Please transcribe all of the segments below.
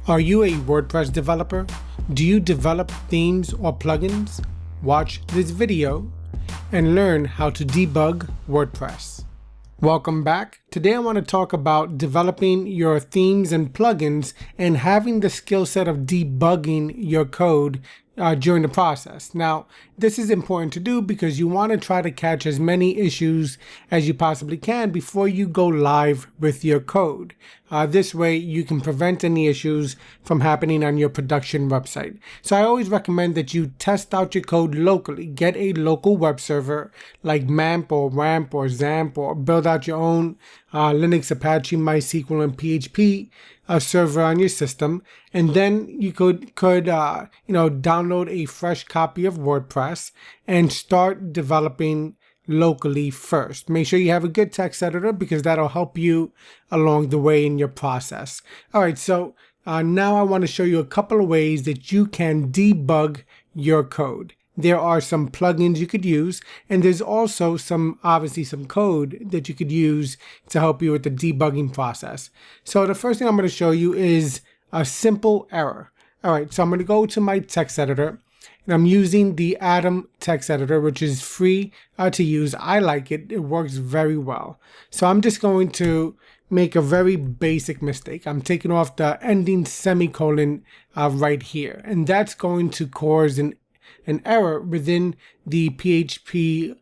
Are you a WordPress developer? Do you develop themes or plugins? Watch this video and learn how to debug WordPress. Welcome back. Today I want to talk about developing your themes and plugins and having the skill set of debugging your code during the process. Now, this is important to do because you want to try to catch as many issues as you possibly can before you go live with your code. This way you can prevent any issues from happening on your production website. So I always recommend that you test out your code locally. Get a local web server like MAMP or WAMP or XAMPP, or build out your own Linux, Apache, MySQL, and PHP server on your system, and then you could download a fresh copy of WordPress and start developing locally first. Make sure you have a good text editor because that'll help you along the way in your process. All right, so now I want to show you a couple of ways that you can debug your code. There are some plugins you could use, and there's also obviously some code that you could use to help you with the debugging process. So the first thing I'm going to show you is a simple error. All right, so I'm going to go to my text editor, and I'm using the Atom text editor, which is free to use. I like it. It works very well. So I'm just going to make a very basic mistake. I'm taking off the ending semicolon right here, and that's going to cause an error within the PHP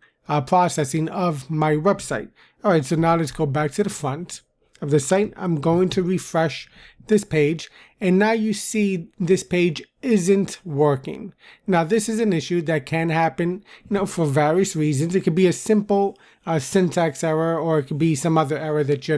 processing of my website. All right, so now let's go back to the front of the site. I'm going to refresh this page, and now you see this page isn't working. Now, this is an issue that can happen, for various reasons. It could be a simple syntax error, or it could be some other error that you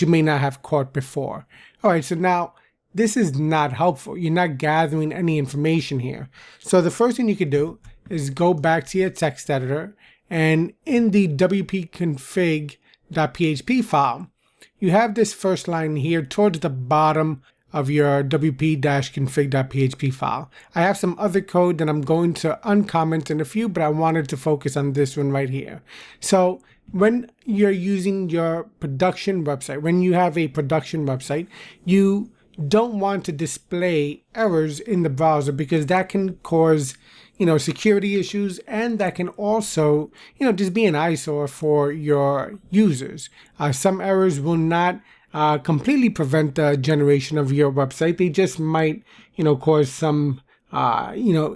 may not have caught before. All right, so now this is not helpful. You're not gathering any information here. So the first thing you could do is go back to your text editor, and in the wp-config.php file, you have this first line here towards the bottom of your wp-config.php file. I have some other code that I'm going to uncomment in a few, but I wanted to focus on this one right here. So when you're using your production website, when you have a production website, you don't want to display errors in the browser because that can cause, security issues, and that can also, just be an eyesore for your users. Some errors will not completely prevent the generation of your website. They just might, cause some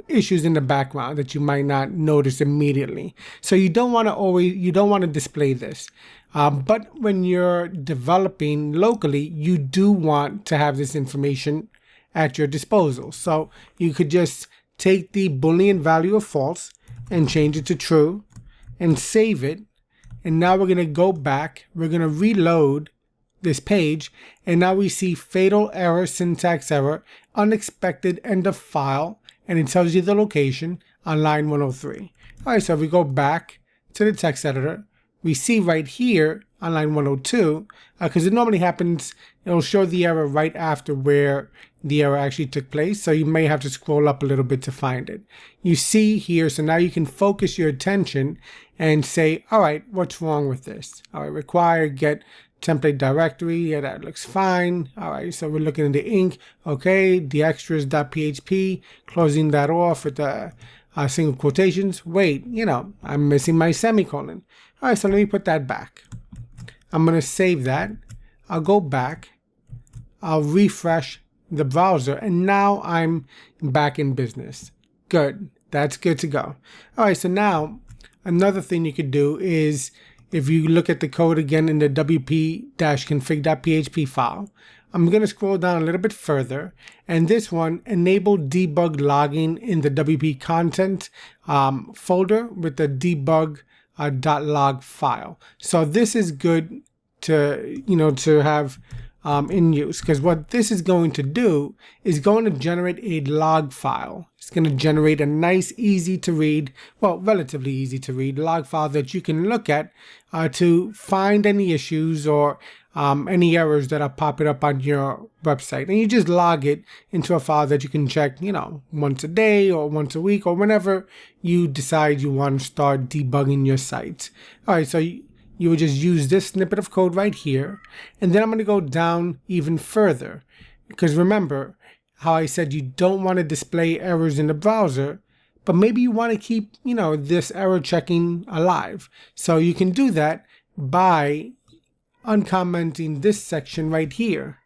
issues in the background that you might not notice immediately. So you don't want to display this. But when you're developing locally, you do want to have this information at your disposal. So you could just take the Boolean value of false and change it to true and save it. And now we're going to go back. We're going to reload this page. And now we see fatal error, syntax error, unexpected end of file. And it tells you the location on line 103. All right, so if we go back to the text editor, we see right here on line 102, because it normally happens, it'll show the error right after where the error actually took place. So you may have to scroll up a little bit to find it. You see here, so now you can focus your attention and say, all right, what's wrong with this? All right, require get template directory. Yeah, that looks fine. All right, so we're looking at the ink. Okay, the extras.php, closing that off with the single quotations. Wait, I'm missing my semicolon. All right, so let me put that back. I'm going to save that. I'll go back. I'll refresh the browser, and now I'm back in business. Good. That's good to go. All right, so now another thing you could do is, if you look at the code again in the wp-config.php file, I'm going to scroll down a little bit further, and this one, enable debug logging in the WP content folder with the debug .log file. So this is good to have in use, because what this is going to do is going to generate a log file. It's going to generate a nice, easy to read, well, relatively easy to read log file that you can look at to find any issues or any errors that are popping up on your website. And you just log it into a file that you can check, once a day or once a week or whenever you decide you want to start debugging your site. All right, so you would just use this snippet of code right here. And then I'm going to go down even further. Because remember how I said you don't want to display errors in the browser, but maybe you want to keep, this error checking alive. So you can do that by uncommenting this section right here.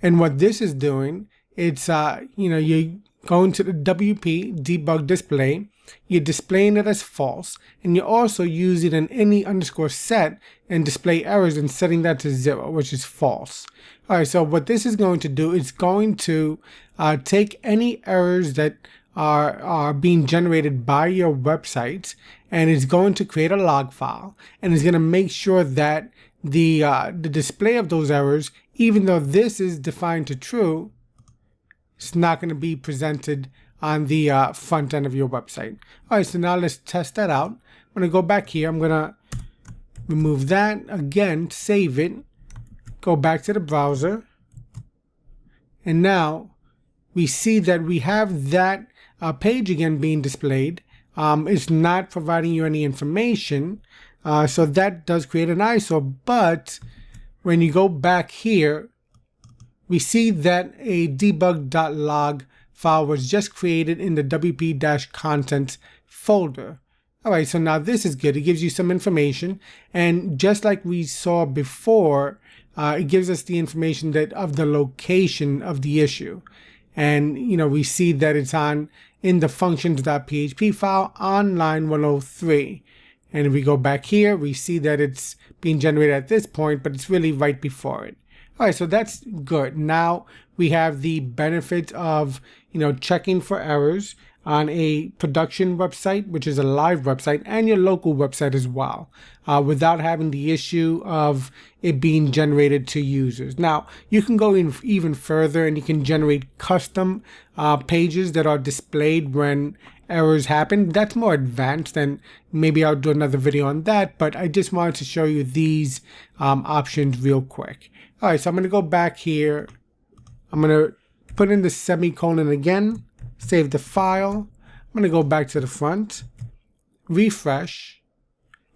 And what this is doing, it's, you're going to the WP debug display, you're displaying it as false, and you're also using an any_set and display errors and setting that to 0, which is false. All right, so what this is going to do is going to take any errors that are being generated by your website, and it's going to create a log file, and it's going to make sure that the display of those errors, even though this is defined to true, it's not going to be presented on the front end of your website. All right, so now let's test that out. I'm going to go back here. I'm going to remove that again, save it, go back to the browser, and now we see that we have that page again being displayed. It's not providing you any information, so that does create an ISO, but when you go back here, we see that a debug.log file was just created in the wp-content folder. All right, so now this is good. It gives you some information, and just like we saw before, it gives us the information that of the location of the issue. And we see that it's in the functions.php file on line 103. And if we go back here, we see that it's being generated at this point, but it's really right before it. All right, so that's good. Now we have the benefit of, checking for errors on a production website, which is a live website, and your local website as well, without having the issue of it being generated to users. Now, you can go in even further, and you can generate custom pages that are displayed when errors happen. That's more advanced, and maybe I'll do another video on that, but I just wanted to show you these options real quick. All right, so I'm going to go back here. I'm going to put in the semicolon again, save the file. I'm going to go back to the front, refresh,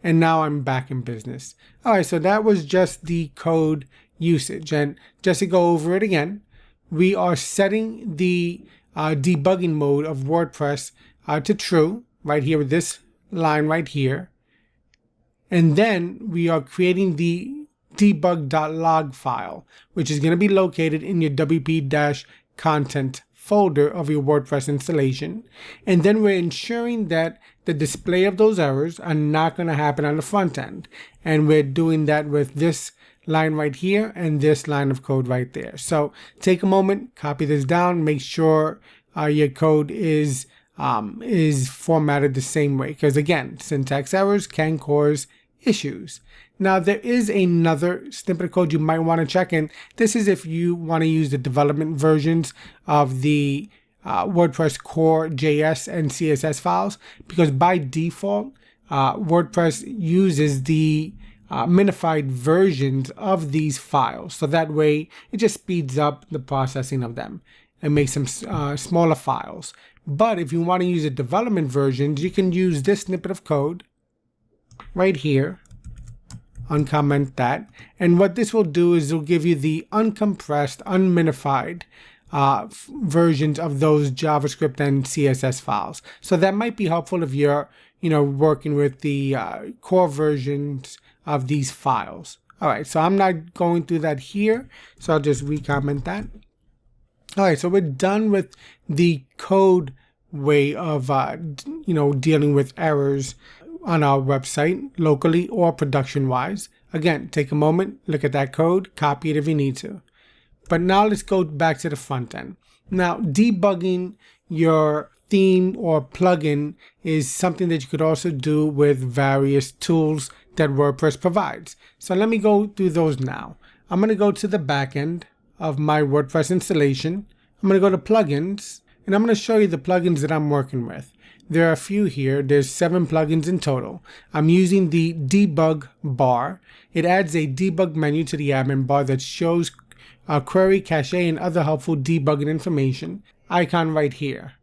and now I'm back in business. All right, so that was just the code usage. And just to go over it again, we are setting the debugging mode of WordPress to true right here with this line right here. And then we are creating the debug.log file, which is going to be located in your wp-content folder of your WordPress installation. And then we're ensuring that the display of those errors are not going to happen on the front end. And we're doing that with this line right here and this line of code right there. So take a moment, copy this down, make sure your code is formatted the same way, because again, syntax errors can cause issues. Now there is another snippet of code you might want to check in. This is if you want to use the development versions of the WordPress core JS and CSS files, because by default WordPress uses the minified versions of these files, so that way it just speeds up the processing of them and makes them smaller files. But if you want to use the development versions, you can use this snippet of code right here, uncomment that, and what this will do is it'll give you the uncompressed, unminified versions of those JavaScript and CSS files. So that might be helpful if you're working with the core versions of these files. All right, so I'm not going through that here, so I'll just recomment that. All right, so we're done with the code way of dealing with errors on our website, locally or production wise. Again, take a moment, look at that code, copy it if you need to. But now let's go back to the front end. Now, debugging your theme or plugin is something that you could also do with various tools that WordPress provides. So let me go through those now. I'm going to go to the back end of my WordPress installation. I'm going to go to plugins, and I'm going to show you the plugins that I'm working with. There are a few here. There's 7 plugins in total. I'm using the Debug Bar. It adds a debug menu to the admin bar that shows query, cache, and other helpful debugging information icon right here.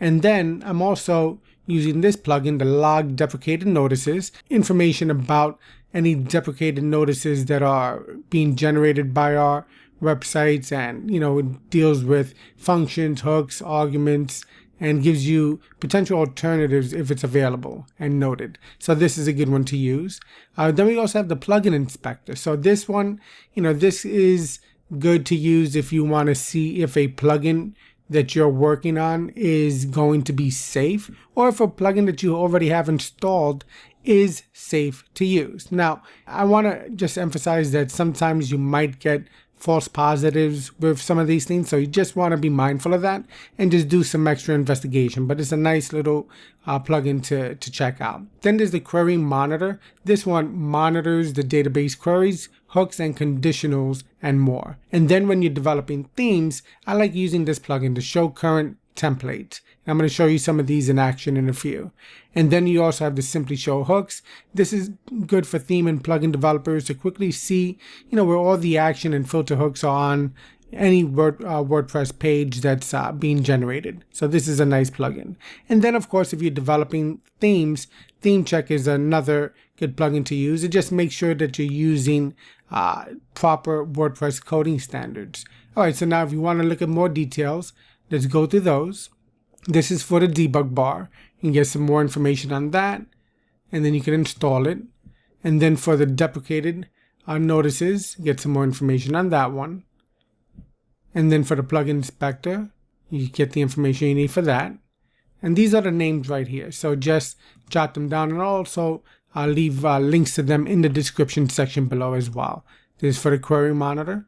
And then I'm also using this plugin to log deprecated notices, information about any deprecated notices that are being generated by our websites, and it deals with functions, hooks, arguments, and gives you potential alternatives if it's available and noted. So this is a good one to use. Then we also have the plugin inspector. So this one, this is good to use if you want to see if a plugin that you're working on is going to be safe, or if a plugin that you already have installed is safe to use. Now, I want to just emphasize that sometimes you might get false positives with some of these things, so you just want to be mindful of that and just do some extra investigation. But it's a nice little plugin to check out. Then there's the query monitor. This one monitors the database queries, hooks, and conditionals, and more. And then when you're developing themes, I like using this plugin to show current template. I'm going to show you some of these in action in a few. And then you also have the simply show hooks. This is good for theme and plugin developers to quickly see, where all the action and filter hooks are on any WordPress page that's being generated. So this is a nice plugin. And then of course, if you're developing themes, Theme Check is another good plugin to use. It just makes sure that you're using proper WordPress coding standards. All right, so now if you want to look at more details, let's go through those. This is for the debug bar. You can get some more information on that, and then you can install it. And then for the deprecated notices, get some more information on that one. And then for the plugin inspector, you get the information you need for that. And these are the names right here, so just jot them down, and also I'll leave links to them in the description section below as well. This is for the query monitor.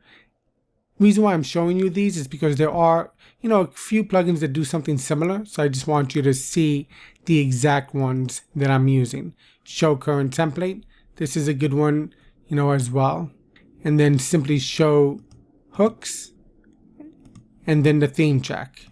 Reason why I'm showing you these is because there are, a few plugins that do something similar. So I just want you to see the exact ones that I'm using. Show current template. This is a good one, as well. And then simply show hooks. And then the theme check.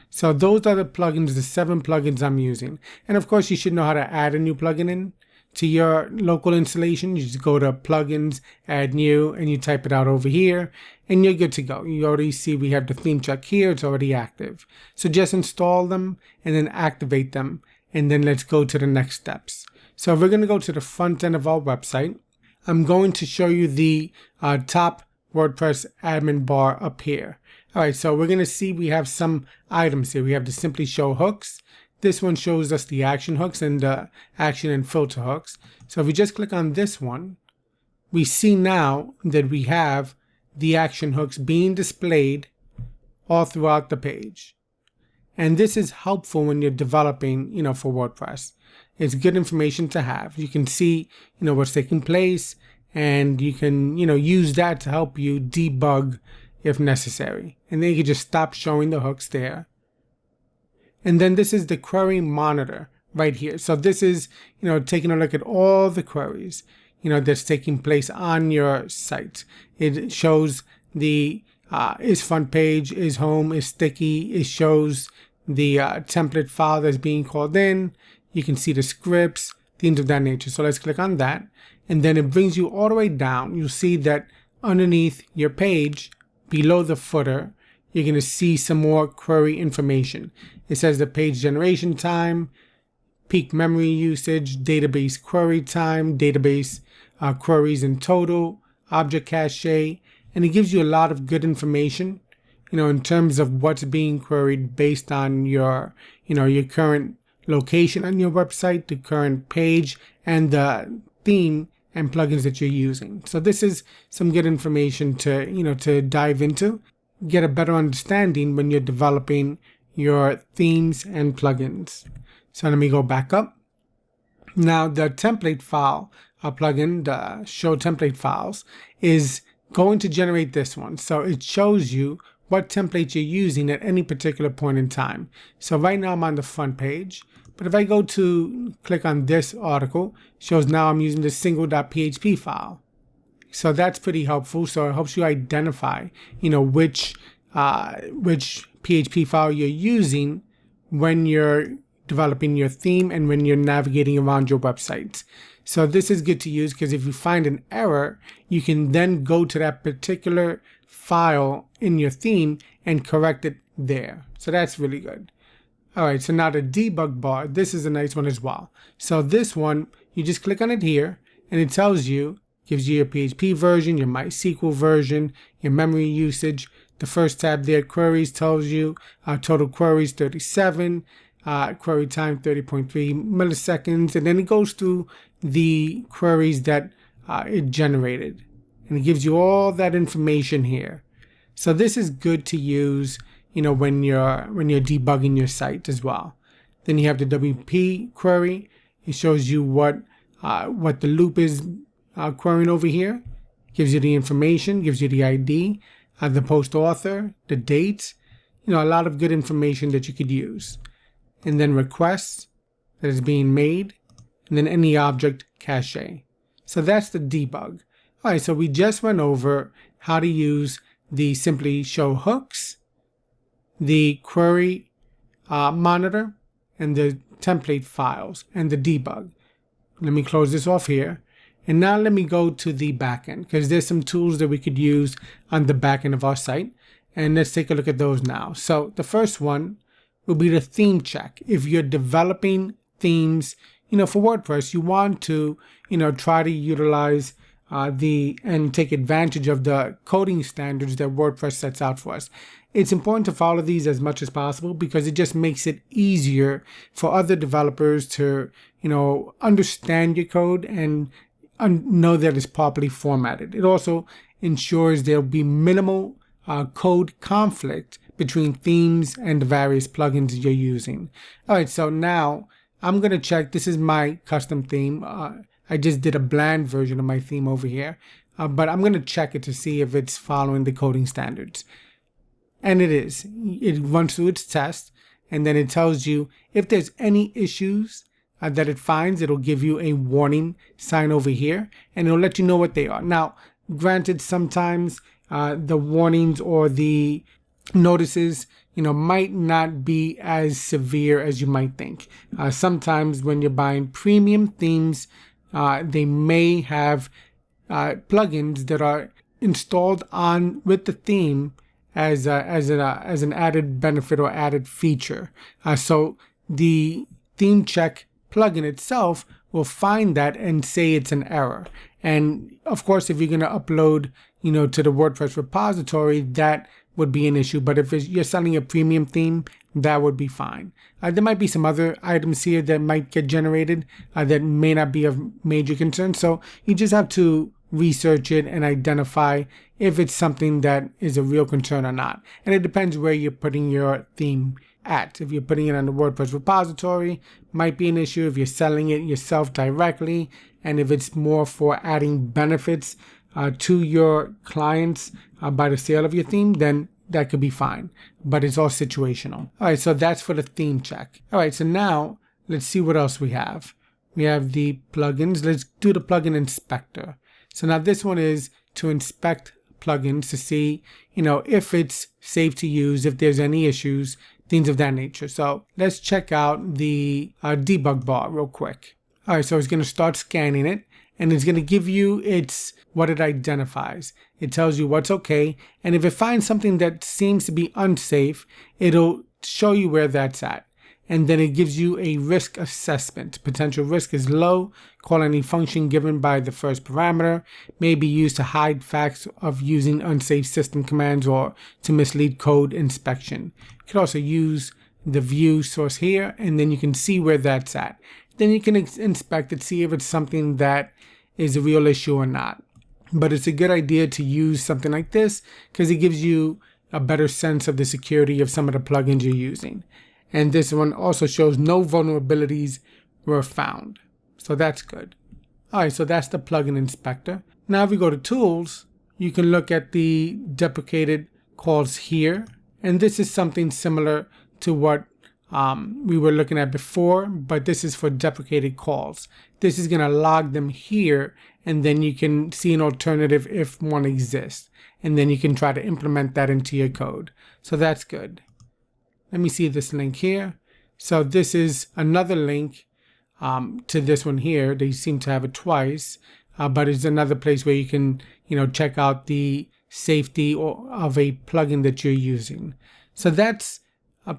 So those are the plugins, the 7 plugins I'm using. And of course, you should know how to add a new plugin in to your local installation. You just go to plugins, add new, and you type it out over here, and you're good to go. You already see we have the theme check here. It's already active. So just install them and then activate them. And then let's go to the next steps. So we're going to go to the front end of our website. I'm going to show you the top WordPress admin bar up here. All right, so we're going to see we have some items here. We have the simply show hooks. This one shows us the action hooks and the action and filter hooks. So if we just click on this one, we see now that we have the action hooks being displayed all throughout the page. And this is helpful when you're developing, for WordPress. It's good information to have. You can see, what's taking place, and you can, use that to help you debug if necessary. And then you can just stop showing the hooks there. And then this is the query monitor right here. So this is, taking a look at all the queries, that's taking place on your site. It shows the is front page, is home, is sticky. It shows the template file that's being called in. You can see the scripts, things of that nature. So let's click on that. And then it brings you all the way down. You'll see that underneath your page, below the footer, you're going to see some more query information. It says the page generation time, peak memory usage, database query time, database queries in total, object cache, and it gives you a lot of good information, in terms of what's being queried based on your, your current location on your website, the current page, and the theme and plugins that you're using. So this is some good information to, to dive into, get a better understanding when you're developing your themes and plugins. So let me go back up. Now the template file plugin, the show template files, is going to generate this one. So it shows you what template you're using at any particular point in time. So right now I'm on the front page, but if I go to click on this article, it shows now I'm using the single.php file. So that's pretty helpful. So it helps you identify, which PHP file you're using when you're developing your theme and when you're navigating around your website. So this is good to use because if you find an error, you can then go to that particular file in your theme and correct it there. So that's really good. All right, so now the debug bar, this is a nice one as well. So this one, you just click on it here and it tells you Gives you your PHP version, your MySQL version, your memory usage. The first tab there, queries, tells you total queries 37, query time 30.3 milliseconds, and then it goes through the queries that it generated, and it gives you all that information here. So this is good to use, when you're debugging your site as well. Then you have the WP query. It shows you what the loop is querying over here. Gives you the information, gives you the ID, the post author, the dates, a lot of good information that you could use. And then requests that is being made, and then any object cache. So that's the debug. All right, so we just went over how to use the simply show hooks, the query monitor, and the template files, and the debug. Let me close this off here. And now let me go to the backend, because there's some tools that we could use on the backend of our site. And let's take a look at those now. So the first one will be the theme check. If you're developing themes, for WordPress, you want to, try to utilize and take advantage of the coding standards that WordPress sets out for us. It's important to follow these as much as possible because it just makes it easier for other developers to, understand your code and know that it's properly formatted. It also ensures there'll be minimal code conflict between themes and the various plugins you're using. All right, so now I'm going to check. This is my custom theme. I just did a bland version of my theme over here, but I'm going to check it to see if it's following the coding standards. And it is. It runs through its test, and then it tells you if there's any issues that it finds. It'll give you a warning sign over here, and it'll let you know what they are. Now, granted, sometimes the warnings or the notices, might not be as severe as you might think. Sometimes when you're buying premium themes, they may have plugins that are installed on with the theme as an added benefit or added feature. So the theme check plugin itself will find that and say it's an error. And of course, if you're going to upload, to the WordPress repository, that would be an issue. But if you're selling a premium theme, that would be fine. There might be some other items here that might get generated that may not be of major concern. So you just have to research it and identify if it's something that is a real concern or not. And it depends where you're putting your theme at. If you're putting it on the WordPress repository, might be an issue. If you're selling it yourself directly, and if it's more for adding benefits to your clients by the sale of your theme, then that could be fine. But it's all situational. All right, so that's for the theme check. All right, so now let's see what else we have. We have the plugins. Let's do the plugin inspector. So now this one is to inspect plugins to see, if it's safe to use, if there's any issues, things of that nature. So let's check out the debug bar real quick. All right, so it's going to start scanning it, and it's going to give you what it identifies. It tells you what's okay, and if it finds something that seems to be unsafe, it'll show you where that's at. And then it gives you a risk assessment. Potential risk is low. Call any function given by the first parameter. May be used to hide facts of using unsafe system commands or to mislead code inspection. You can also use the view source here, and then you can see where that's at. Then you can inspect it, see if it's something that is a real issue or not. But it's a good idea to use something like this because it gives you a better sense of the security of some of the plugins you're using. And this one also shows no vulnerabilities were found. So that's good. All right, so that's the plugin inspector. Now if we go to tools, you can look at the deprecated calls here. And this is something similar to what we were looking at before, but this is for deprecated calls. This is going to log them here, and then you can see an alternative if one exists. And then you can try to implement that into your code. So that's good. Let me see this link here. So this is another link to this one here. They seem to have it twice, but it's another place where you can, check out the safety of a plugin that you're using. So that's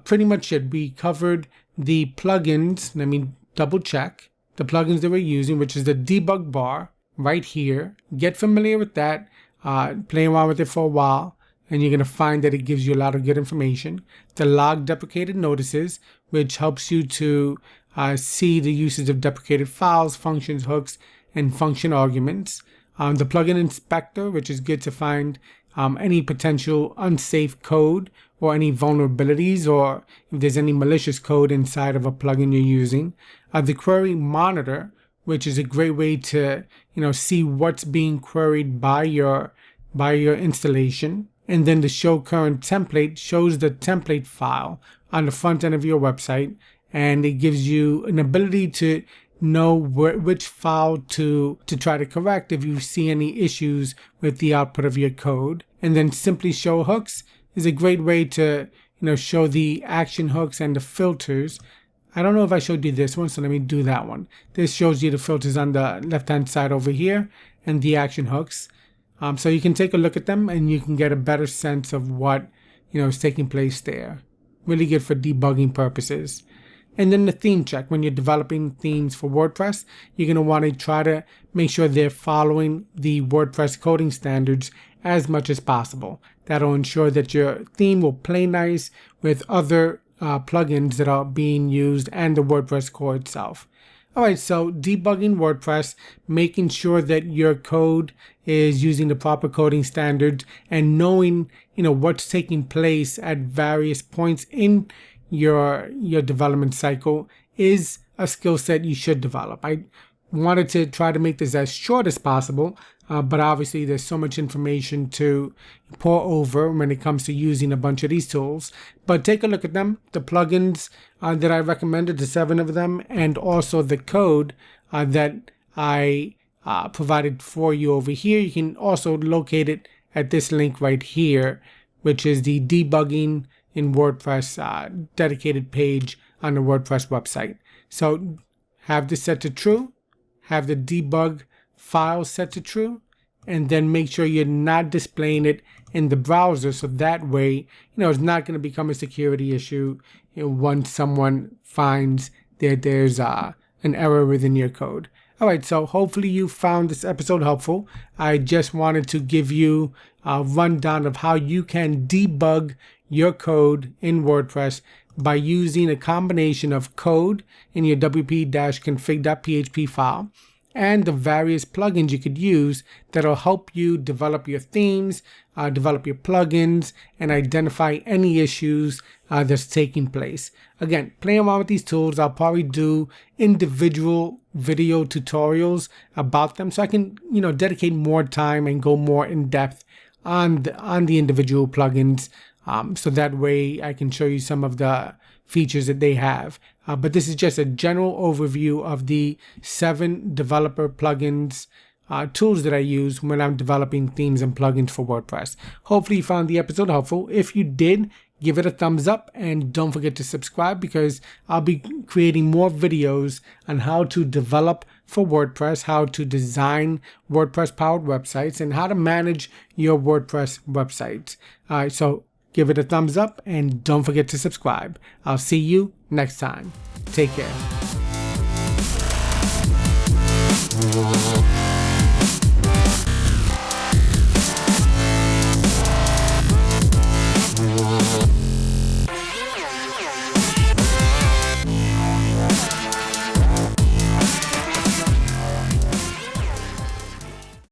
pretty much it. We covered the plugins. Let me double check the plugins that we're using, which is the debug bar, right here. Get familiar with that, play around with it for a while, and you're going to find that it gives you a lot of good information. The log deprecated notices, which helps you to see the usage of deprecated files, functions, hooks, and function arguments. The plugin inspector, which is good to find any potential unsafe code or any vulnerabilities, or if there's any malicious code inside of a plugin you're using. The query monitor, which is a great way to see what's being queried by your installation. And then the show current template shows the template file on the front end of your website, and it gives you an ability to know which file to try to correct if you see any issues with the output of your code. And then simply show hooks is a great way to show the action hooks and the filters. I don't know if I showed you this one, so let me do that one. This shows you the filters on the left hand side over here and the action hooks. So you can take a look at them and you can get a better sense of what is taking place there. Really good for debugging purposes. And then the theme check. When you're developing themes for WordPress, you're going to want to try to make sure they're following the WordPress coding standards as much as possible. That'll ensure that your theme will play nice with other plugins that are being used and the WordPress core itself. Alright, so debugging WordPress, making sure that your code is using the proper coding standards and knowing what's taking place at various points in your development cycle is a skill set you should develop. I wanted to try to make this as short as possible, but obviously there's so much information to pour over when it comes to using a bunch of these tools. But take a look at them, the plugins that I recommended, the 7 of them, and also the code that I provided for you over here. You can also locate it at this link right here, which is the Debugging in WordPress dedicated page on the WordPress website. So have this set to true, have the debug file set to true, and then make sure you're not displaying it in the browser, so that way it's not going to become a security issue once someone finds that there's an error within your code. Alright, so hopefully you found this episode helpful. I just wanted to give you a rundown of how you can debug your code in WordPress by using a combination of code in your wp-config.php file and the various plugins you could use that'll help you develop your themes, develop your plugins, and identify any issues that's taking place. Again, play around with these tools. I'll probably do individual video tutorials about them so I can, dedicate more time and go more in depth on the individual plugins. So that way I can show you some of the features that they have. But this is just a general overview of the 7 developer plugins tools that I use when I'm developing themes and plugins for WordPress. Hopefully you found the episode helpful. If you did, give it a thumbs up and don't forget to subscribe, because I'll be creating more videos on how to develop for WordPress, how to design WordPress powered websites, and how to manage your WordPress websites. So give it a thumbs up and don't forget to subscribe. I'll see you next time. Take care.